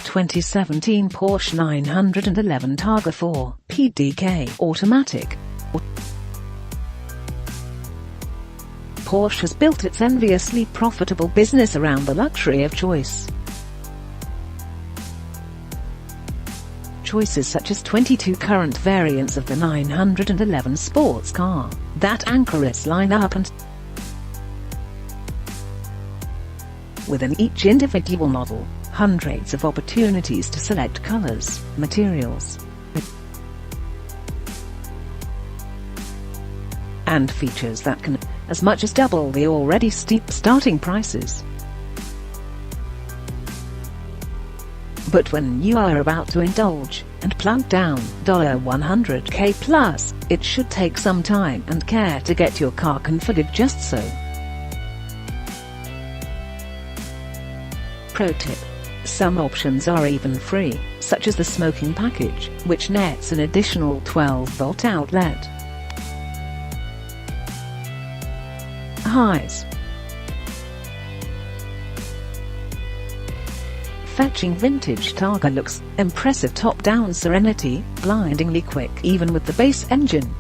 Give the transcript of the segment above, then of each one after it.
2017 Porsche 911 Targa 4 PDK automatic. Porsche has built its enviously profitable business around the luxury of choice. Choices such as 22 current variants of the 911 sports car that anchor its lineup, and within each individual model, hundreds of opportunities to select colors, materials, and features that can as much as double the already steep starting prices. But when you are about to indulge and plunk down $100K plus, it should take some time and care to get your car configured just so. Pro tip: some options are even free, such as the smoking package, which nets an additional 12-volt outlet. Highs: fetching vintage Targa looks, impressive top-down serenity, blindingly quick even with the base engine.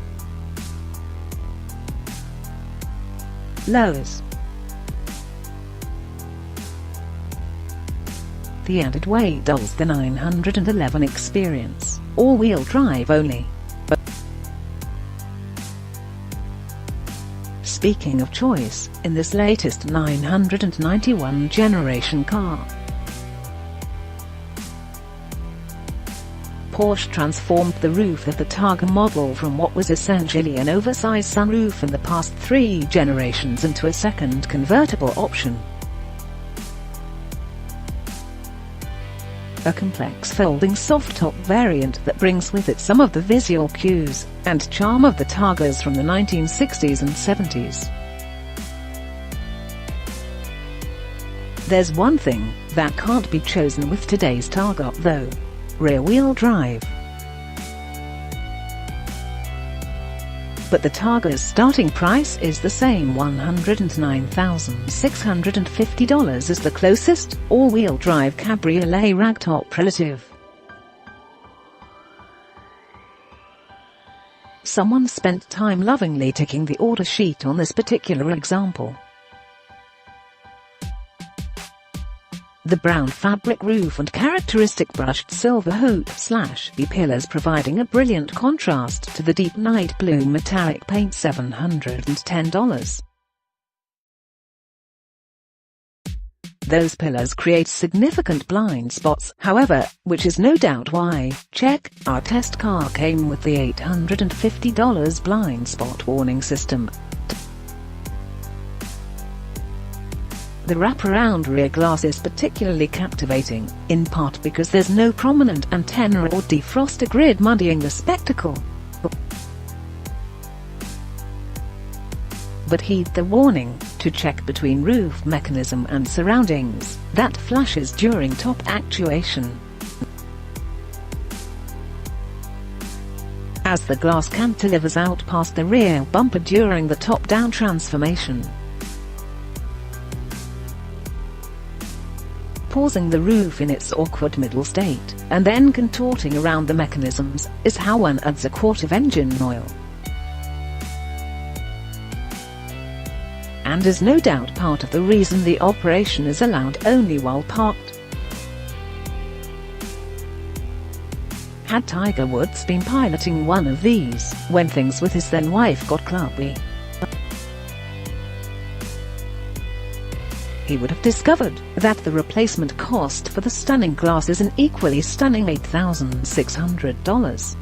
Lows: the added weight dulls the 911 experience, all-wheel drive only. Speaking of choice, in this latest 991 generation car, Porsche transformed the roof of the Targa model from what was essentially an oversized sunroof in the past 3 generations into a second convertible option. A complex folding soft-top variant that brings with it some of the visual cues and charm of the Targas from the 1960s and 70s. There's one thing that can't be chosen with today's Targa though: rear-wheel drive. But the Targa's starting price is the same $109,650 as the closest all-wheel drive cabriolet ragtop relative. Someone spent time lovingly ticking the order sheet on this particular example. The brown fabric roof and characteristic brushed silver hoop/B pillars providing a brilliant contrast to the deep night blue metallic paint. $710. Those pillars create significant blind spots, however, which is no doubt why, check, our test car came with the $850 blind spot warning system. The wraparound rear glass is particularly captivating, in part because there's no prominent antenna or defroster grid muddying the spectacle. But heed the warning to check between roof mechanism and surroundings that flashes during top actuation, as the glass cantilevers out past the rear bumper during the top-down transformation. Pausing the roof in its awkward middle state, and then contorting around the mechanisms, is how one adds a quart of engine oil. And is no doubt part of the reason the operation is allowed only while parked. Had Tiger Woods been piloting one of these when things with his then-wife got clubby, he would have discovered that the replacement cost for the stunning glass is an equally stunning $8,600.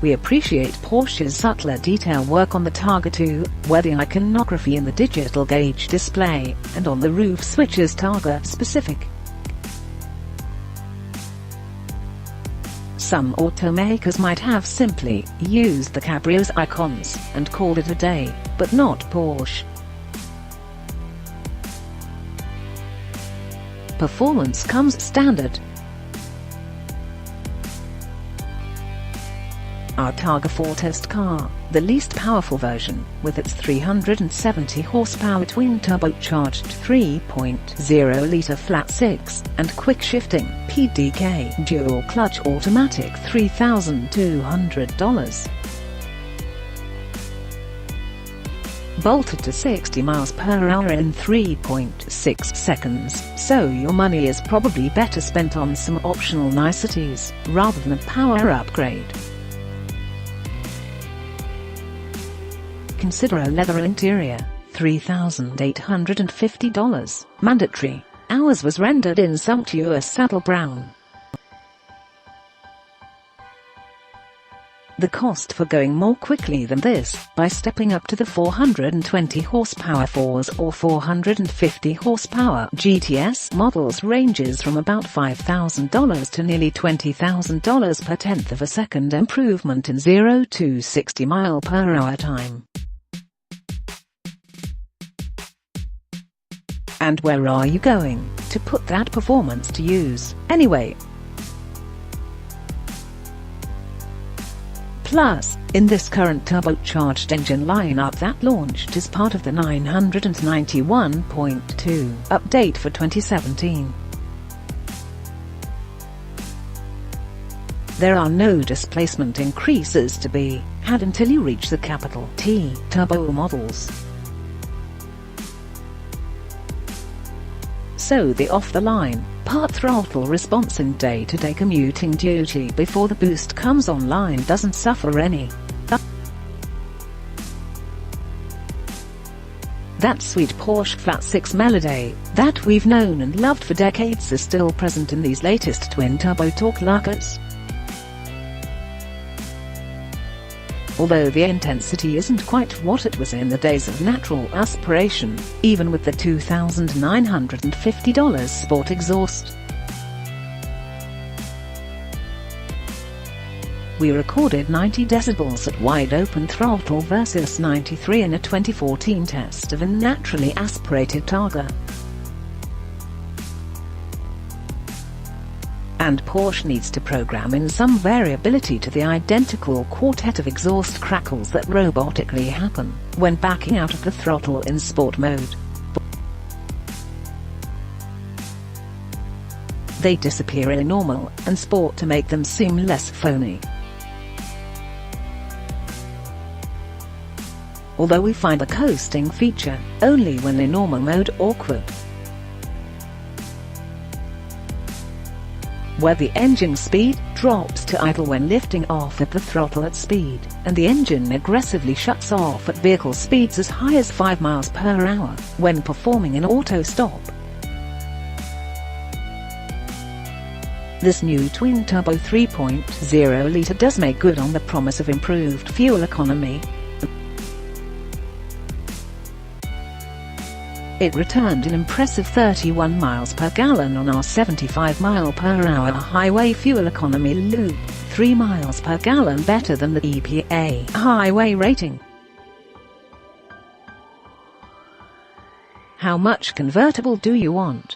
We appreciate Porsche's subtler detail work on the Targa 2, where the iconography in the digital gauge display and on the roof switches Targa specific. Some automakers might have simply used the cabrio's icons and called it a day, but not Porsche. Performance comes standard. Our Targa 4 test car, the least powerful version, with its 370 horsepower twin-turbocharged 3.0-litre flat-six and quick-shifting PDK dual-clutch automatic $3,200. Bolted to 60 miles per hour in 3.6 seconds, so your money is probably better spent on some optional niceties, rather than a power upgrade. Consider a leather interior, $3,850. Mandatory. Ours was rendered in sumptuous saddle brown. The cost for going more quickly than this, by stepping up to the 420 horsepower 4s or 450 horsepower GTS models, ranges from about $5,000 to nearly $20,000 per tenth of a second improvement in 0 to 60 mile per hour time. And where are you going to put that performance to use, anyway? Plus, in this current turbocharged engine lineup that launched as part of the 991.2 update for 2017, there are no displacement increases to be had until you reach the capital T turbo models. So the off-the-line, part throttle response in day-to-day commuting duty before the boost comes online doesn't suffer any. That sweet Porsche flat-six melody that we've known and loved for decades is still present in these latest twin-turbo torque lurkers. Although the intensity isn't quite what it was in the days of natural aspiration, even with the $2,950 sport exhaust. We recorded 90 decibels at wide open throttle versus 93 in a 2014 test of a naturally aspirated Targa. And Porsche needs to program in some variability to the identical quartet of exhaust crackles that robotically happen when backing out of the throttle in sport mode. They disappear in normal and sport to make them seem less phony. Although we find the coasting feature only when in normal mode awkward, where the engine speed drops to idle when lifting off at the throttle at speed, and the engine aggressively shuts off at vehicle speeds as high as 5 miles per hour when performing an auto stop. This new twin-turbo 3.0-litre does make good on the promise of improved fuel economy. It returned an impressive 31 miles per gallon on our 75 mile per hour highway fuel economy loop, 3 miles per gallon better than the EPA highway rating. How much convertible do you want? ?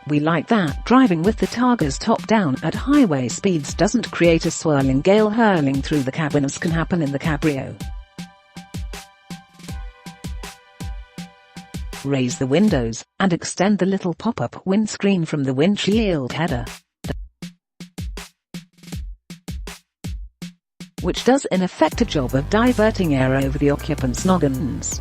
We like that driving with the Targa's top down at highway speeds doesn't create a swirling gale hurling through the cabin as can happen in the Cabrio. Raise the windows and extend the little pop-up windscreen from the windshield header, which does in effect a job of diverting air over the occupants' noggins.